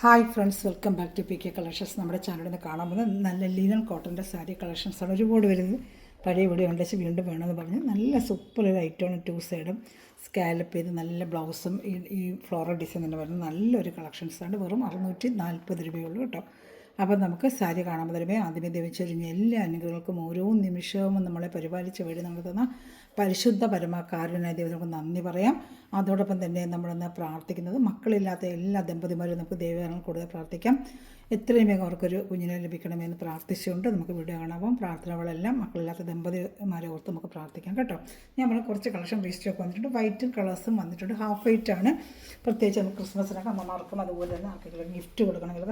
Hi friends, welcome back to P K collections. നമ്മുടെ ചാനലിൽ നിന്ന് കാണാൻ പോകുന്നത് നല്ല ലീനൻ കോട്ടൻ്റെ സാരി കളക്ഷൻസാണ്. ഒരുപാട് വരുന്നത് പഴയ വീഡിയോ ഉണ്ടെച്ച് വീണ്ടും വേണമെന്ന് പറഞ്ഞ് നല്ല സൂപ്പർ ഒരു ഐറ്റമാണ്. 2 സൈഡും സ്കാലപ്പ് ചെയ്ത് നല്ല ബ്ലൗസും ഈ ഫ്ലോറൽ ഡിസൈൻ തന്നെ വരുന്നത് നല്ലൊരു കളക്ഷൻസാണ്. വെറും 640 രൂപയുള്ളൂ കേട്ടോ. അപ്പോൾ നമുക്ക് സാരി കാണാൻ തരുമേ ആദ്യമേ ദവിച്ചൊരിഞ്ഞ എല്ലാ അനുഗ്രഹങ്ങൾക്കും ഓരോ നിമിഷവും നമ്മളെ പരിപാലിച്ച് വേണ്ടി നമ്മൾ തന്ന പരിശുദ്ധ പരമകാരുണ്യ ദൈവങ്ങൾക്ക് നന്ദി പറയാം. അതോടൊപ്പം തന്നെ നമ്മളിന്ന് പ്രാർത്ഥിക്കുന്നത് മക്കളില്ലാത്ത എല്ലാ ദമ്പതിമാരും നമുക്ക് ദൈവങ്ങൾ കൂടുതൽ പ്രാർത്ഥിക്കാം. എത്രയും വേഗം അവർക്കൊരു കുഞ്ഞിനെ ലഭിക്കണമെന്ന് പ്രാർത്ഥിച്ചുകൊണ്ട് നമുക്ക് വീഡിയോ കാണാം. പ്രാർത്ഥനകളെല്ലാം മക്കളില്ലാത്ത ദമ്പതിമാരെ ഓർത്ത് നമുക്ക് പ്രാർത്ഥിക്കാം കേട്ടോ. ഞാൻ പറഞ്ഞ കുറച്ച് കളക്ഷൻ റീസ്റ്റോക്ക് വന്നിട്ടുണ്ട്. വൈറ്റും കളേഴ്സും വന്നിട്ടുണ്ട്. ഹാഫ് വൈറ്റ് ആണ്. പ്രത്യേകിച്ച് നമുക്ക് ക്രിസ്മസിനൊക്കെ അമ്മമാർക്കും അതുപോലെ തന്നെ ആർക്കെങ്കിലും ഗിഫ്റ്റ് കൊടുക്കണമെങ്കിൽ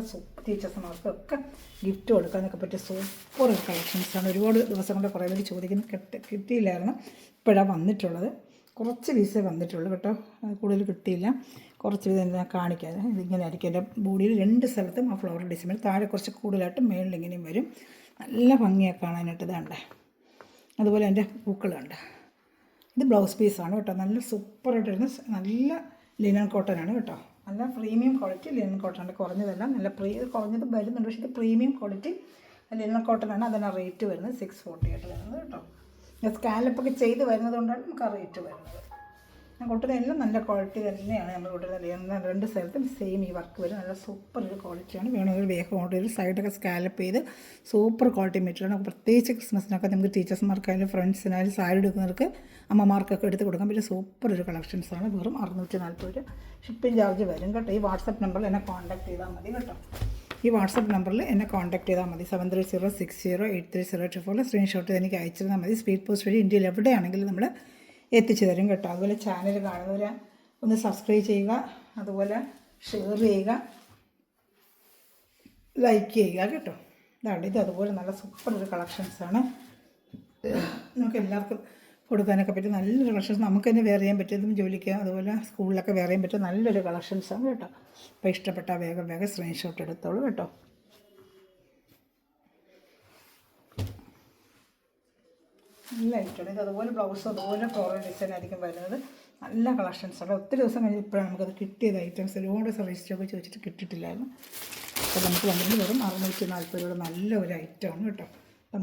ടീച്ചേഴ്സുമാർക്കും ഒക്കെ ഗിഫ്റ്റ് കൊടുക്കാനൊക്കെ പറ്റിയ സൂപ്പർ കളക്ഷൻസാണ്. ഒരുപാട് ദിവസം കൊണ്ട് കുറേ പേര് ചോദിക്കുന്നത് കിട്ടിയില്ലായിരുന്നു. ഇപ്പോഴാണ് വന്നിട്ടുള്ളത്. കുറച്ച് പീസേ വന്നിട്ടുള്ളൂ കേട്ടോ. കൂടുതൽ കിട്ടിയില്ല. കുറച്ച് ഇത് ഞാൻ കാണിക്കാം. ഇതിങ്ങനെ ആയിരിക്കും. എൻ്റെ ബോഡിയിൽ 2 സ്ഥലത്തും ആ ഫ്ലവർ ഡിസൈൻ താഴെ കുറച്ച് കൂടുതലായിട്ട് മേളിൽ ഇങ്ങനെയും വരും. നല്ല ഭംഗിയാണ് കാണാനായിട്ട്. ഇതാണ്ട് അതുപോലെ എൻ്റെ പൂക്കളുണ്ട്. ഇത് ബ്ലൗസ് പീസാണ് കേട്ടോ. നല്ല സൂപ്പറായിട്ട് വരുന്ന നല്ല ലിനൻ കോട്ടനാണ് കേട്ടോ. നല്ല പ്രീമിയം ക്വാളിറ്റി ലിനൻ കോട്ടനാണ്. കുറഞ്ഞതല്ല, നല്ല കുറഞ്ഞത് വരുന്നുണ്ട്. പക്ഷേ ഇത് പ്രീമിയം ക്വാളിറ്റി ലിനൻ കോട്ടനാണ്. അതിന് റേറ്റ് വരുന്നത് 640 ആയിട്ട് വരുന്നത് കേട്ടോ. സ്കാലപ്പൊക്കെ ചെയ്ത് വരുന്നത് കൊണ്ടാണ് നമുക്ക് ആ റേറ്റ് വരുന്നത്. ഞാൻ കൊണ്ടുവരുന്നതെല്ലാം നല്ല ക്വാളിറ്റി തന്നെയാണ് നമ്മൾ കൊണ്ടുവരുന്നത്. 2 സ്ഥലത്തും സെയിം ഈ വർക്ക് വരും. നല്ല സൂപ്പർ ഒരു ക്വാളിറ്റിയാണ്. വേണമെങ്കിൽ വേഗം ഓർഡർ ചെയ്ത് സൈഡൊക്കെ സ്കാലപ്പ് ചെയ്ത് സൂപ്പർ ക്വാളിറ്റി മെറ്റീരിയലാണ്. പ്രത്യേകിച്ച് ക്രിസ്മസിനൊക്കെ നമുക്ക് ടീച്ചേഴ്സ്മാർക്കായാലും ഫ്രണ്ട്സിനായാലും സാരി എടുക്കുന്നവർക്ക് അമ്മമാർക്കൊക്കെ എടുത്ത് കൊടുക്കാൻ പറ്റിയ സൂപ്പർ ഒരു കളക്ഷൻസാണ്. വെറും 640 രൂപ ഷിപ്പിംഗ് ചാർജ് വരും കേട്ടോ. ഈ വാട്സപ്പ് നമ്പറിൽ എന്നെ കോൺടാക്ട് ചെയ്താൽ മതി കേട്ടോ. ഈ വാട്സപ്പ് നമ്പറിൽ എന്നെ കോൺടാക്ട് ചെയ്താൽ മതി. 7306083024 സ്ക്രീൻഷോട്ട് എനിക്ക് അയച്ചിരുന്നാൽ മതി. സ്പീഡ് പോസ്റ്റ് വഴി ഇന്ത്യയിൽ എവിടെയാണെങ്കിലും നമ്മൾ എത്തിച്ചു തരും കേട്ടോ. അതുപോലെ ചാനൽ കാണുന്നവർ ഒന്ന് സബ്സ്ക്രൈബ് ചെയ്യുക, അതുപോലെ ഷെയർ ചെയ്യുക, ലൈക്ക് ചെയ്യുക കേട്ടോ. ഇത് അതുപോലെ നല്ല സൂപ്പർ ഒരു കളക്ഷൻസാണ്. നമുക്ക് എല്ലാവർക്കും കൊടുക്കാനൊക്കെ പറ്റും നല്ലൊരു കളക്ഷൻസ്. നമുക്ക് തന്നെ വെയർ ചെയ്യാൻ പറ്റുന്നതും ജോലിക്ക് അതുപോലെ സ്കൂളിലൊക്കെ വെയർ ചെയ്യാൻ പറ്റും നല്ലൊരു കളക്ഷൻസാണ് കേട്ടോ. അപ്പോൾ ഇഷ്ടപ്പെട്ടാൽ വേഗം സ്ക്രീൻഷോട്ട് എടുത്തോളൂ കേട്ടോ. നല്ല ഐറ്റമാണ്. ഇത് അതുപോലെ ബ്ലൗസ് അതുപോലെ ഫ്ലോറൽ ഡിസൈൻ ആയിരിക്കും വരുന്നത്. നല്ല കളക്ഷൻസാണ്. ഒത്തിരി ദിവസം കഴിഞ്ഞ് ഇപ്പോഴാണ് നമുക്കത് കിട്ടിയത്. ഐറ്റംസ് ഒരുപാട് സർവീസിലൊക്കെ ചോദിച്ചിട്ട് കിട്ടിയിട്ടില്ലായിരുന്നു. അപ്പോൾ നമുക്ക് വന്നിട്ട് വെറും 640 രൂപ നല്ല ഒരു ഐറ്റമാണ് കേട്ടോ.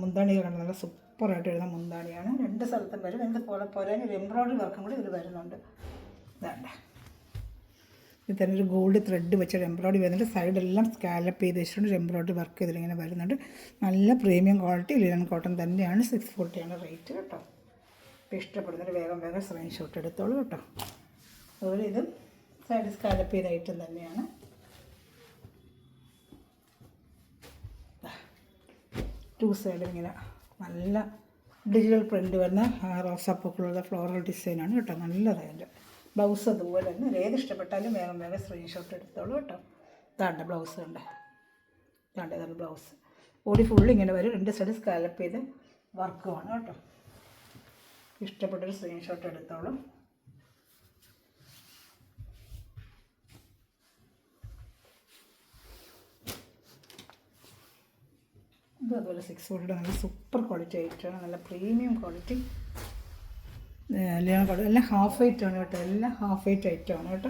മുന്താണി കാണുന്നത് നല്ല സൂപ്പറായിട്ട് വരുന്ന മുന്താണിയാണ്. 2 സ്ഥലത്തും വരും. എന്തുപോലെ പോരാൻ ഒരു എംബ്രോയ്ഡറി വർക്കും കൂടി ഇതിൽ വരുന്നുണ്ട്. ഇതാണ്ട് ഇത് തന്നെ ഒരു ഗോൾഡ് ത്രെഡ് വെച്ചൊരു എംബ്രോയ്ഡറി വരുന്നുണ്ട്. സൈഡെല്ലാം സ്കാലപ്പ് ചെയ്ത് വെച്ചിട്ടുണ്ട്. ഒരു എംബ്രോയ്ഡറി വർക്ക് ഇതിലിങ്ങനെ വരുന്നുണ്ട്. നല്ല പ്രീമിയം ക്വാളിറ്റി ലിനൻ കോട്ടൺ തന്നെയാണ്. 640 റേറ്റ് കേട്ടോ. ഇപ്പോൾ ഇഷ്ടപ്പെടുന്നൊരു വേഗം സ്ക്രീൻഷോട്ട് എടുത്തോളൂ കേട്ടോ. അതുപോലെ ഇത് സൈഡ് സ്കാലപ്പ് ചെയ്ത ഐറ്റം തന്നെയാണ്. 2 സൈഡും ഇങ്ങനെ നല്ല ഡിജിറ്റൽ പ്രിൻ്റ് വരുന്ന റോസാപ്പൂക്കളുള്ള ഫ്ലോറൽ ഡിസൈനാണ് കേട്ടോ. നല്ലതായിട്ട് ബ്ലൗസ് അതുപോലെ തന്നെ ഏത് ഇഷ്ടപ്പെട്ടാലും വേഗം സ്ക്രീൻഷോട്ട് എടുത്തോളൂ കേട്ടോ. താണ്ട ബ്ലൗസ് ഉണ്ട്. ഇതാണ് ബ്ലൗസ്. ബോഡി ഫുള്ള് ഇങ്ങനെ വരും. 2 സൈഡ് സ്കാലപ്പ് ചെയ്ത് വർക്കുമാണ് കേട്ടോ. ഇഷ്ടപ്പെട്ടൊരു സ്ക്രീൻഷോട്ട് എടുത്തോളൂ. ഇത് അതുപോലെ 640 നല്ല സൂപ്പർ ക്വാളിറ്റി ആയിട്ടാണ്. നല്ല പ്രീമിയം ക്വാളിറ്റി ലിനൻ കോട്ടൺ. എല്ലാം ഹാഫ് വൈറ്റ് ആണ് കേട്ടോ. എല്ലാം ഹാഫ് വൈറ്റ് ഐറ്റമാണ് കേട്ടോ.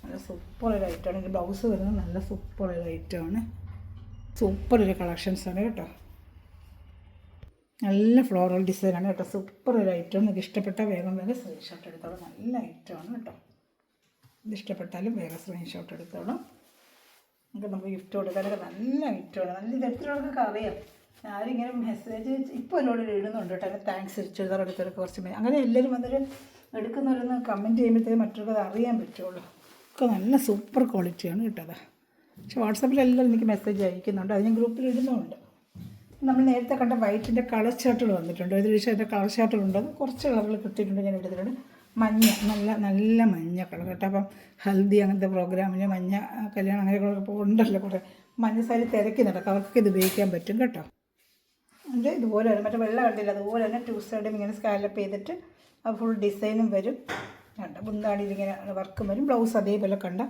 നല്ല സൂപ്പർ ഒരു ഐറ്റമാണ്. ഇതിൻ്റെ ബ്ലൗസ് വരുന്നത് നല്ല സൂപ്പർ ഒരു ഐറ്റമാണ്. സൂപ്പർ ഒരു കളക്ഷൻസാണ് കേട്ടോ. നല്ല ഫ്ലോറൽ ഡിസൈനാണ് കേട്ടോ. സൂപ്പർ ഒരു ഐറ്റമാണ്. നിങ്ങൾക്ക് ഇഷ്ടപ്പെട്ടാൽ വേഗം സ്ക്രീൻഷോട്ട് എടുത്തോളൂ. നല്ല ഐറ്റമാണ് കേട്ടോ. ഇത് ഇഷ്ടപ്പെട്ടാലും വേഗം സ്ക്രീൻഷോട്ട് എടുത്തോളൂ. നമുക്ക് ഗിഫ്റ്റ് കൊടുക്കാനൊക്കെ നല്ല ഐറ്റമാണ്. നല്ല ഇത് എത്രയോടൊക്കെ അറിയാം. ആരിങ്ങനെ മെസ്സേജ് ഇപ്പോൾ എന്നോട് ഇടുന്നുണ്ട് കേട്ടോ. അതിന് താങ്ക്സ് ചുരിദാർ എടുത്തവരൊക്കെ കുറച്ച് അങ്ങനെ എല്ലാവരും വന്നൊരു എടുക്കുന്നവരൊന്ന് കമൻറ്റ് ചെയ്യുമ്പോഴത്തേക്കും മറ്റൊക്കെ അറിയാൻ പറ്റുള്ളൂ. ഒക്കെ നല്ല സൂപ്പർ ക്വാളിറ്റിയാണ് കേട്ടോ. പക്ഷേ വാട്സാപ്പിൽ എല്ലാവരും എനിക്ക് മെസ്സേജ് അയക്കുന്നുണ്ട്. അത് ഞാൻ ഗ്രൂപ്പിൽ ഇടുന്നുണ്ട്. നമ്മൾ നേരത്തെ കണ്ട വൈറ്റിൻ്റെ കളർ ചാർട്ടുകൾ വന്നിട്ടുണ്ട്. ഒരു ദിവസം അതിൻ്റെ കളർ ചാർട്ടുകളുണ്ട്. കുറച്ച് കളറുകൾ കിട്ടിയിട്ടുണ്ട്. ഞാൻ എടുത്തിട്ടുണ്ട്. മഞ്ഞ നല്ല മഞ്ഞ കളർ കേട്ടോ. അപ്പം ഹൽദി അങ്ങനത്തെ പ്രോഗ്രാമിന് മഞ്ഞ കല്യാണം അങ്ങനെയൊക്കെ ഉണ്ടല്ലോ കുറേ മഞ്ഞ സാരി തിരക്കി നടക്കും. അവർക്കൊക്കെ ഇത് ഉപയോഗിക്കാൻ പറ്റും കേട്ടോ. എന്നിട്ട് ഇതുപോലെ തന്നെ മറ്റേ വെള്ള കണ്ടില്ല അതുപോലെ തന്നെ 2 സൈഡും ഇങ്ങനെ സ്കാലപ്പ് ചെയ്തിട്ട് അത് ഫുൾ ഡിസൈനും വരും കണ്ട. മുന്താണിയിൽ ഇങ്ങനെ വർക്കും വരും. ബ്ലൗസ് അതേപോലെ കണ്ട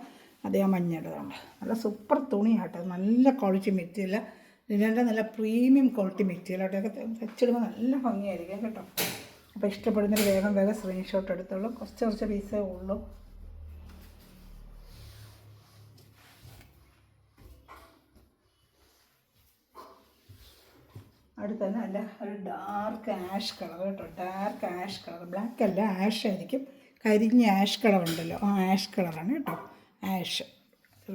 അതേ ആ മഞ്ഞയുടെ കണ്ട. നല്ല സൂപ്പർ തുണിയാട്ടോ. നല്ല ക്വാളിറ്റി മെറ്റീരിയൽ. ഇതിൻ്റെ നല്ല പ്രീമിയം ക്വാളിറ്റി മെറ്റീരിയൽ ആയിട്ടൊക്കെ വെച്ചിടുമ്പോൾ നല്ല ഭംഗിയായിരിക്കും കേട്ടോ. അപ്പോൾ ഇഷ്ടപ്പെടുന്നൊരു വേഗം സ്ക്രീൻഷോട്ട് എടുത്തോളൂ. കുറച്ച് പീസേ ഉള്ളൂ. അടുത്ത് തന്നെ നല്ല ഒരു ഡാർക്ക് ആഷ് കളർ കേട്ടോ, ഡാർക്ക് ആഷ് കളർ, ബ്ലാക്ക് അല്ല ആഷ് ആയിരിക്കും, കരിഞ്ഞ ആഷ് കളർ ഉണ്ടല്ലോ, ആ ആഷ് കളറാണ് കേട്ടോ, ആഷ്.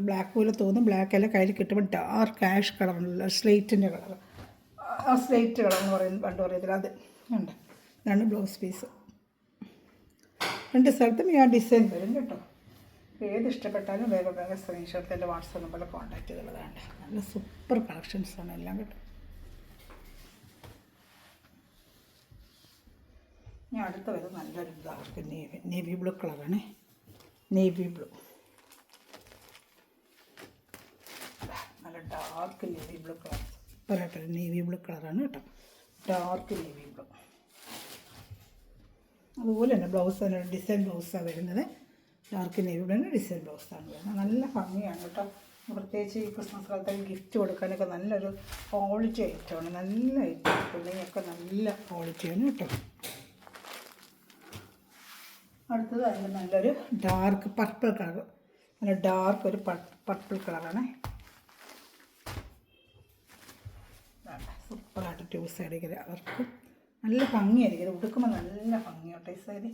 ബ്ലാക്ക് പോലെ തോന്നും, ബ്ലാക്ക് അല്ല, കയ്യിൽ കിട്ടുമ്പോൾ ഡാർക്ക് ആഷ് കളർ ഉണ്ടല്ലോ, സ്ലേറ്റിൻ്റെ കളർ, ആ സ്ലേറ്റ് കളർ എന്ന് പറയുന്നത് പണ്ട് പറയത്തില്ല, അത് ഉണ്ട്. ഇതാണ് ബ്ലൗസ് പീസ്. രണ്ട് സ്ഥലത്തും ഈ ആ ഡിസൈൻ വരും കേട്ടോ. ഏത് ഇഷ്ടപ്പെട്ടാലും വേഗം വേഗം സ്ക്രീൻഷോട്ട് എൻ്റെ വാട്സാപ്പ് നമ്പറിൽ കോൺടാക്ട് ചെയ്തുള്ളതാണ്. നല്ല സൂപ്പർ കളക്ഷൻസാണ് എല്ലാം കേട്ടോ. ഞാൻ അടുത്ത വരുന്നത് നല്ലൊരു ഡാർക്ക് നേവി ബ്ലൂ കളറാണ്, നേവി ബ്ലൂ, നല്ല ഡാർക്ക് നേവി ബ്ലൂ കളർ, സൂപ്പറായിട്ടൊരു നേവി ബ്ലൂ കളറാണ് കേട്ടോ, ഡാർക്ക് നേവി ബ്ലൂ. അതുപോലെ തന്നെ ബ്ലൗസ് തന്നെ ഡിസൈൻ ബ്ലൗസാണ് വരുന്നത്, ഡാർക്ക് നേവി ബ്ലൂ തന്നെ ഡിസൈൻ ബ്ലൗസാണ് വരുന്നത്. നല്ല ഭംഗിയാണ് കേട്ടോ. പ്രത്യേകിച്ച് ഈ ക്രിസ്മസ് കാലത്ത് ഗിഫ്റ്റ് കൊടുക്കാനൊക്കെ നല്ലൊരു ക്വാളിറ്റി ഐറ്റമാണ്, നല്ല ഐറ്റം, പിള്ളേയൊക്കെ നല്ല ക്വാളിറ്റിയാണ് കേട്ടോ. അടുത്തത് അതിൽ നല്ലൊരു ഡാർക്ക് പർപ്പിൾ കളർ, നല്ല ഡാർക്ക് ഒരു പർപ്പിൾ കളറാണ്. സൂപ്പറായിട്ട് ടൂ സൈഡ് ഇങ്ങനെ അവർക്ക് നല്ല ഭംഗിയായിരിക്കും, ഇത് ഉടുക്കുമ്പോൾ നല്ല ഭംഗിയാട്ടോ ഈ സൈഡ്.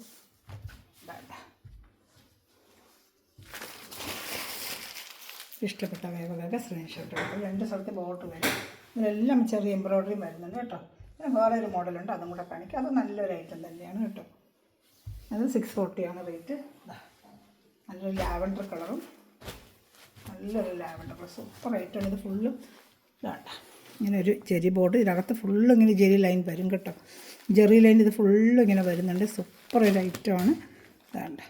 ഇഷ്ടപ്പെട്ട വേഗം വേഗം സ്ക്രീൻഷോട്ട് എടുക്കും. രണ്ട് സ്ഥലത്ത് ബോർഡർ വരും, ഇതിലെല്ലാം ചെറിയ എംബ്രോയ്ഡറി വരുന്നുണ്ട് കേട്ടോ. പിന്നെ വേറെ ഒരു മോഡലുണ്ട്, അതും കൂടെ കാണിക്കാം. അത് നല്ലൊരു ഐറ്റം തന്നെയാണ് കേട്ടോ. അത് 640 ആണ് റേറ്റ്. നല്ലൊരു ലാവൻഡർ കളറും, നല്ലൊരു ലാവൻഡർ കളർ, സൂപ്പർ ഐറ്റമാണ്. ഇത് ഫുള്ളും ഇതാണ്ട ഇങ്ങനെ ഒരു ജെറി ബോർഡ്, ഇതിനകത്ത് ഫുള്ളും ഇങ്ങനെ ജെറി ലൈൻ വരും കേട്ടോ, ജെറി ലൈൻ ഇത് ഫുള്ളും ഇങ്ങനെ വരുന്നുണ്ട്. സൂപ്പർ ഒരു ഐറ്റമാണ്. ഇതാണ്ട്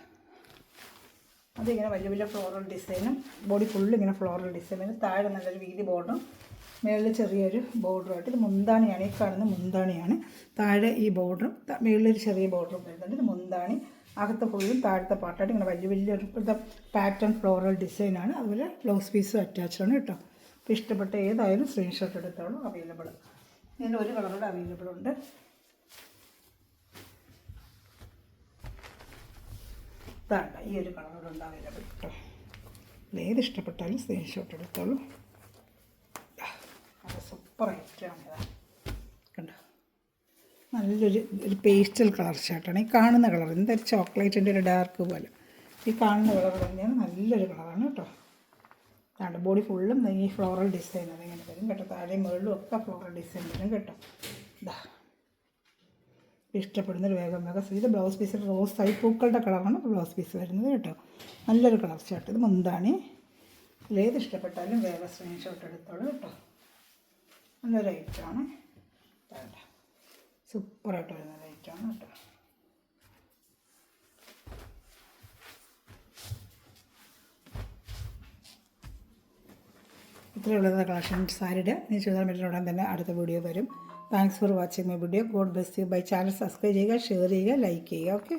അതിങ്ങനെ വലിയ വലിയ ഫ്ലോറൽ ഡിസൈനും, ബോഡി ഫുള്ളും ഇങ്ങനെ ഫ്ലോറൽ ഡിസൈനും, താഴെ നല്ലൊരു വീതി ബോർഡറും, മുകളിൽ ചെറിയൊരു ബോർഡറുമായിട്ട്. ഇത് മുന്താണിയാണ്, ഈ കാണുന്ന മുന്താണിയാണ്. താഴെ ഈ ബോർഡറും മുകളിലൊരു ചെറിയ ബോർഡറും വരുന്നുണ്ട്. ഇത് മുന്താണി, അകത്ത് ഫുള്ളും താഴത്തെ പാർട്ടായിട്ട് ഇങ്ങനെ വലിയ വലിയൊരു പാറ്റേൺ ഫ്ലോറൽ ഡിസൈനാണ്. അതുപോലെ ബ്ലൗസ് പീസും അറ്റാച്ചാണ് കേട്ടോ. അപ്പോൾ ഇഷ്ടപ്പെട്ട ഏതായാലും സ്ക്രീൻഷോട്ട് എടുത്തോളൂ, അവൈലബിൾ. ഇതിൻ്റെ ഒരു കളറോടെ അവൈലബിൾ ഉണ്ട്. ഇതാണ്ട ഈ ഒരു കളറോടെ ഉണ്ട് അവൈലബിൾ കേട്ടോ. ഏത് ഇഷ്ടപ്പെട്ടാലും സ്ക്രീൻഷോട്ട് എടുത്തോളൂ. അത് സൂപ്പർ ഐറ്റമാണ്. ഇതാ കണ്ടോ, നല്ലൊരു പേസ്റ്റൽ കളർ ഷർട്ടാണ്. ഈ കാണുന്ന കളർ എന്തൊരു ചോക്ലേറ്റിൻ്റെ ഒരു ഡാർക്ക് പോലെ, ഈ കാണുന്ന കളർ തന്നെയാണ്, നല്ലൊരു കളറാണ് കേട്ടോ. അതാണ് ബോഡി ഫുള്ളും ഈ ഫ്ലോറൽ ഡിസൈൻ അതിങ്ങനെ വരും കേട്ടോ, താഴെയും മുകളിലും ഒക്കെ ഫ്ലോറൽ ഡിസൈൻ വരും കേട്ടോ. ഇതാ ഇഷ്ടപ്പെടുന്നൊരു വേഗം വേഗം. ഇത് ബ്ലൗസ് പീസ് റോസ് ആയി പൂക്കളുടെ കളറാണ് ബ്ലൗസ് പീസ് വരുന്നത് കേട്ടോ. നല്ലൊരു കളർ ഷർട്ട്. ഇത് മുന്താണി. ഏത് ഇഷ്ടപ്പെട്ടാലും വേഗം സ്ക്രീൻഷോട്ട് എടുത്തോളൂ കേട്ടോ. നല്ലൊരു ഐറ്റമാണ്. സൂപ്പറായിട്ട് വരുന്ന ഐറ്റമാണ് കേട്ടോ. ഇത്രയുള്ളത് കളക്ഷൻ സാരിയുടെ. നീ ചെയ്താൽ പറ്റുന്ന തന്നെ അടുത്ത വീഡിയോ വരും. Thanks for watching my video. God bless you. Bye. Channel subscribe ചെയ്യുക, ഷെയർ ചെയ്യുക, ലൈക്ക് ചെയ്യുക. ഓക്കെ.